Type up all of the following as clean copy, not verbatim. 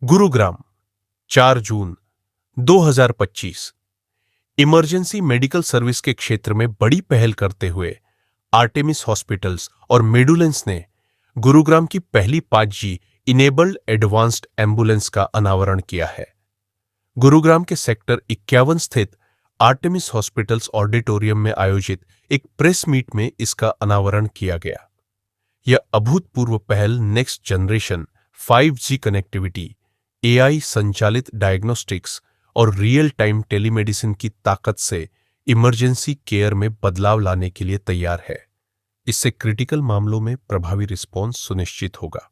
गुरुग्राम 4 जून 2025। Emergency medical service के क्षेत्र में बड़ी पहल करते हुए आर्टेमिस हॉस्पिटल्स और मेडुलेंस ने गुरुग्राम की पहली 5G इनेबल्ड एडवांस्ड एम्बुलेंस का अनावरण किया है। गुरुग्राम के सेक्टर 51 स्थित आर्टेमिस हॉस्पिटल्स ऑडिटोरियम में आयोजित एक प्रेस मीट में इसका अनावरण किया गया। यह अभूतपूर्व पहल next generation 5G connectivity, AI संचालित डायग्नोस्टिक्स और रियल टाइम टेलीमेडिसिन की ताकत से इमरजेंसी केयर में बदलाव लाने के लिए तैयार है। इससे क्रिटिकल मामलों में प्रभावी रिस्पॉन्स सुनिश्चित होगा।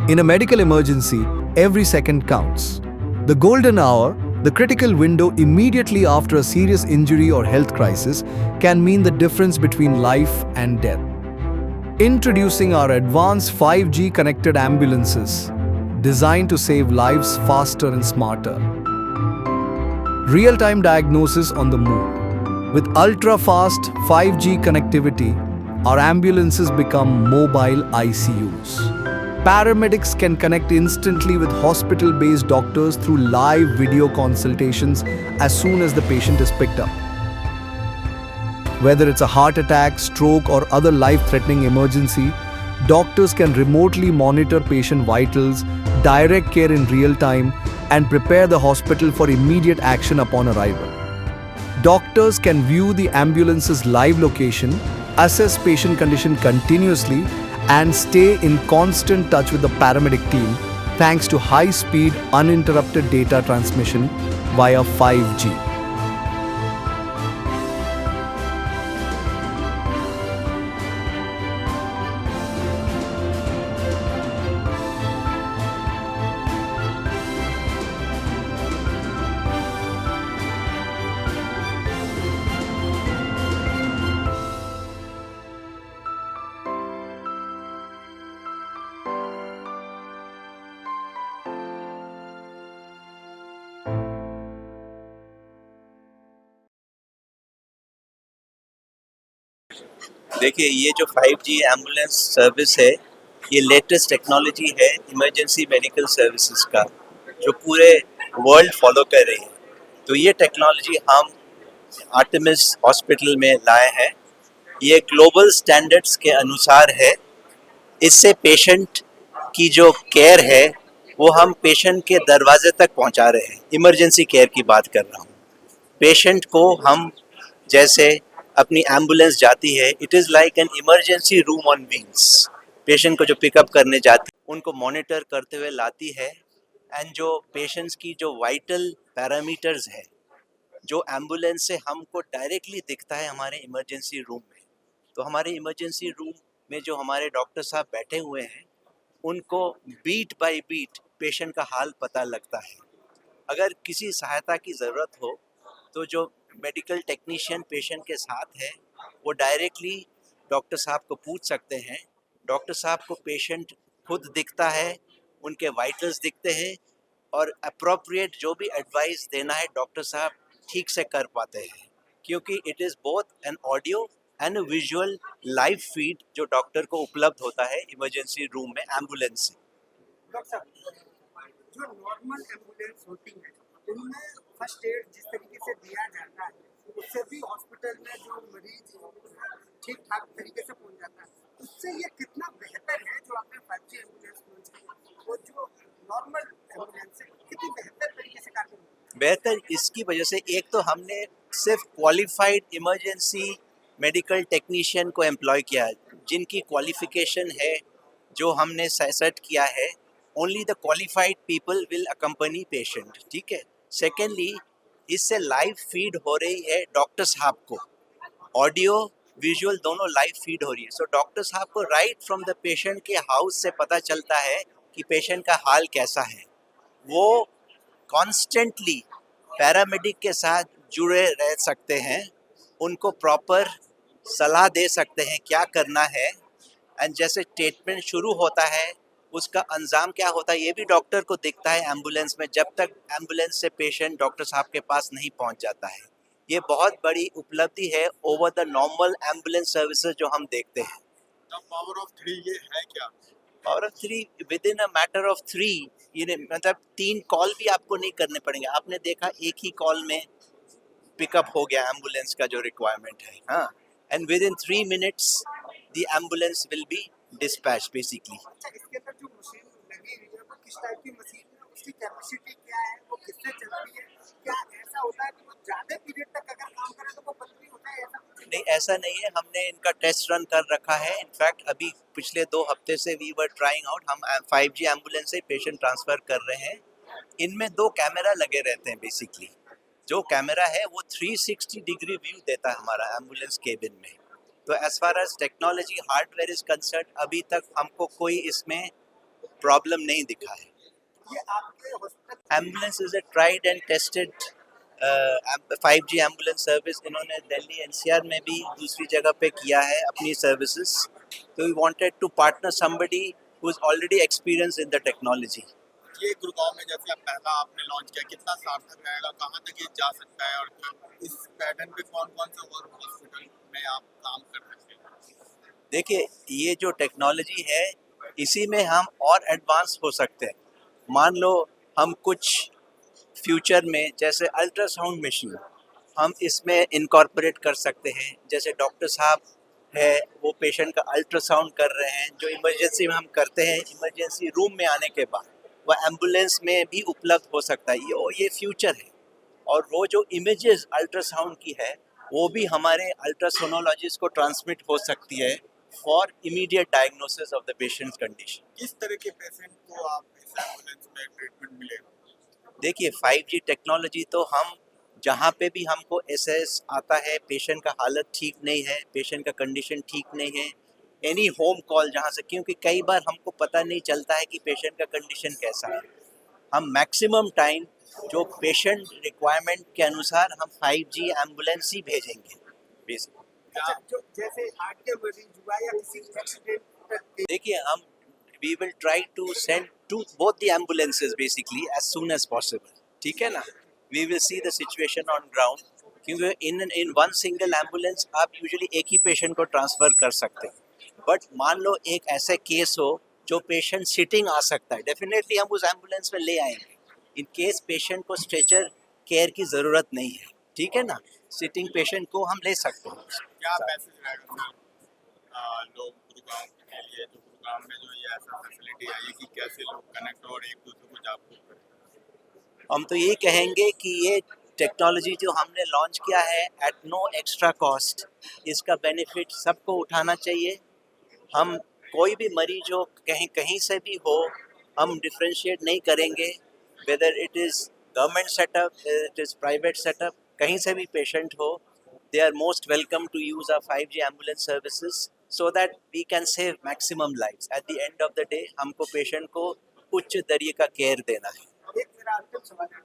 In a medical emergency, every second counts. The golden hour, the critical window immediately after a serious injury or health crisis, can mean the difference between life and death. Introducing our advanced 5G connected ambulances, designed to save lives faster and smarter. Real-time diagnosis on the move. With ultra-fast 5G connectivity, our ambulances become mobile ICUs. Paramedics can connect instantly with hospital-based doctors through live video consultations as soon as the patient is picked up. Whether it's a heart attack, stroke, or other life-threatening emergency, doctors can remotely monitor patient vitals, direct care in real time, and prepare the hospital for immediate action upon arrival. Doctors can view the ambulance's live location, assess patient condition continuously, and stay in constant touch with the paramedic team thanks to high-speed, uninterrupted data transmission via 5G. देखिए, ये जो 5G ambulance service है, ये latest technology है emergency medical services का, जो पूरे world follow कर रही है। तो ये टेक्नोलॉजी हम आर्टेमिस हॉस्पिटल में लाए हैं। ये ग्लोबल स्टैंडर्ड्स के अनुसार है। इससे पेशेंट की जो केयर है, वो हम पेशेंट के दरवाजे तक पहुंचा रहे हैं। इमरजेंसी केयर की बात कर रहा हूँ। पेशेंट को हम जैसे अपनी एम्बुलेंस जाती है, it is like an emergency room on wheels. Patient को जो पिकअप करने जाती है, उनको मॉनिटर करते हुए लाती है। एंड जो पेशेंट्स की जो वाइटल पैरामीटर्स है, जो एम्बुलेंस से हमको डायरेक्टली दिखता है हमारे इमरजेंसी रूम में। तो हमारे इमरजेंसी रूम में जो हमारे डॉक्टर साहब बैठे हुए हैं, उनको बीट बाय बीट पेशेंट का हाल पता लगता है। अगर किसी सहायता की ज़रूरत हो तो जो मेडिकल टेक्नीशियन पेशेंट के साथ है, वो डायरेक्टली डॉक्टर साहब को पूछ सकते हैं। डॉक्टर साहब को पेशेंट खुद दिखता है, उनके वाइटल्स दिखते हैं, और अप्रोप्रिएट जो भी एडवाइस देना है डॉक्टर साहब ठीक से कर पाते हैं, क्योंकि it is both an audio and visual live feed जो डॉक्टर को उपलब्ध होता है इमरजेंसी रूम में एम्बुलेंस से। डॉक्टर साहब, जो नॉर्मल एम्बुलेंस होती है, उनमें फर्स्ट एड जिस तरीके से दिया जाता है, उससे भी हॉस्पिटल में जो मरीज ठीक ठाक तरीके से पहुंच जाता है। उससे ये कितना बेहतर है जो आपने 5G एम्बुलेंस लॉन्च की, वो जो नॉर्मल एम्बुलेंस है कितनी बेहतर तरीके से कार्य करती है? बेहतर इसकी वजह से, एक तो हमने सिर्फ क्वालिफाइड इमरजेंसी मेडिकल टेक्नीशियन को एम्प्लॉय किया है, जिनकी क्वालिफिकेशन है, जो हमने सेट किया है। Only the qualified people will accompany patient, ठीक है। सेकेंडली, इससे लाइव फीड हो रही है डॉक्टर साहब को, ऑडियो विजुअल दोनों लाइव फीड हो रही है। सो डॉक्टर साहब को राइट फ्रॉम द पेशेंट के हाउस से पता चलता है कि पेशेंट का हाल कैसा है। वो कॉन्स्टेंटली पैरामेडिक के साथ जुड़े रह सकते हैं, उनको प्रॉपर सलाह दे सकते हैं क्या करना है। एंड जैसे ट्रीटमेंट शुरू होता है, उसका अंजाम क्या होता है ये भी डॉक्टर को दिखता है एम्बुलेंस में, जब तक एम्बुलेंस से पेशेंट डॉक्टर साहब के पास नहीं पहुंच जाता है। ये बहुत बड़ी उपलब्धि है over the normal ambulance services जो हम देखते हैं। द पावर ऑफ 3 ये है क्या? और 3 with in a matter of 3, ये मतलब 3 कॉल भी आपको नहीं करने पड़ेंगे। आपने देखा एक ही कॉल में पिकअप हो गया एम्बुलेंस का जो रिक्वायरमेंट है, हाँ, and with in 3 minutes the ambulance will be dispatch basically. अच्छा, इसके अंदर जो मशीन लगी हुई है वो किस टाइप की मशीन है, उसकी कैपेसिटी क्या है, वो किससे चलती है? क्या ऐसा होता है कि वो ज्यादा पीरियड तक अगर काम करे तो वो बंद भी होता है, ऐसा कुछ? नहीं, ऐसा नहीं है, हमने इनका टेस्ट रन कर रखा है। इनफैक्ट अभी पिछले 2 हफ्ते से वी वर ट्राइंग आउट, हम 5G एम्बुलेंस से पेशेंट ट्रांसफर कर रहे हैं। इनमें 2 कैमरा लगे रहते हैं बेसिकली। जो कैमरा है वो 360 डिग्री व्यू देता है हमारा एम्बुलेंस केबिन में। तो as far as technology hardware is concerned, अभी तक हमको कोई इसमें प्रॉब्लम नहीं दिखा है। ये आपके hospital ambulance is a tried and tested 5G ambulance service. इन्होंने दिल्ली एनसीआर में भी दूसरी जगह पे किया है अपनी सर्विसेज। तो we wanted to partner somebody who is already experience in the technology. ये गुड़गांव में जैसे अब पहला आपने लॉन्च किया, कितना सार्थक रहेगा, कहाँ तक ये जा सकता है, और इस पैटर्न पे कौन कौन से और हॉस्पिटल में आप काम कर सकते हैं? देखिए, ये जो टेक्नोलॉजी है इसी में हम और एडवांस हो सकते हैं। मान लो हम कुछ फ्यूचर में जैसे अल्ट्रासाउंड मशीन हम इसमें इनकॉर्पोरेट कर सकते हैं। जैसे डॉक्टर साहब है वो पेशेंट का अल्ट्रासाउंड कर रहे हैं, जो इमरजेंसी में हम करते हैं इमरजेंसी रूम में आने के बाद, वह एम्बुलेंस में भी उपलब्ध हो सकता है। ये फ्यूचर है। और वो जो इमेजेस अल्ट्रासाउंड की है वो भी हमारे अल्ट्रासोनोलॉजिस्ट को ट्रांसमिट हो सकती है for immediate diagnosis of the patients condition. किस तरह के पेशेंट को आप इस एम्बुलेंस में ट्रीटमेंट मिलेगा? देखिए, 5G टेक्नोलॉजी तो हम जहाँ पे भी हमको एसएस आता है, पेशेंट का हालत ठीक नहीं है, पेशेंट का कंडीशन ठीक नहीं है, एनी होम कॉल जहाँ से, क्योंकि कई बार हमको पता नहीं चलता है कि पेशेंट का कंडीशन कैसा है, हम मैक्सिमम टाइम जो पेशेंट रिक्वायरमेंट के अनुसार हम 5G एम्बुलेंस ही भेजेंगे बेसिकली। अच्छा, जो जैसे हार्ट के मरीज हुआ या किसी एक्सीडेंट, देखिए, हम we will try to send to both the ambulances basically as soon as possible, ठीक है ना। We will see the situation on ground, क्योंकि इन वन सिंगल एम्बुलेंस आप यूजुअली एक ही पेशेंट को ट्रांसफर कर सकते हैं। बट मान लो एक ऐसा केस हो जो पेशेंट सिटिंग आ सकता है, डेफिनेटली हम उस एम्बुलेंस में ले आएंगे। इन केस पेशेंट को स्ट्रेचर केयर की ज़रूरत नहीं है, ठीक है ना, सिटिंग पेशेंट को हम ले सकते हैं। क्या मैसेज रहेगा सर लोग गुड़गांव के लिए, जो गुड़गांव में जो ये ऐसा फैसिलिटी आई है कि कैसे लोग कनेक्ट और एक दूसरे को जागरूक करें? हम तो ये कहेंगे कि ये टेक्नोलॉजी जो हमने लॉन्च किया है एट नो एक्स्ट्रा कॉस्ट, इसका बेनिफिट सबको उठाना चाहिए। हम कोई भी मरीज हो, कहीं कहीं से भी हो, हम डिफ्रेंशिएट नहीं करेंगे, whether it is government setup, whether it is private setup, कहीं से भी पेशेंट हो, they are most welcome to use our 5G ambulance services so that we can save maximum lives. At the end of the day, हमको patient को उच्च दर्जे का care देना है। एक मेरा अंतिम सवाल है।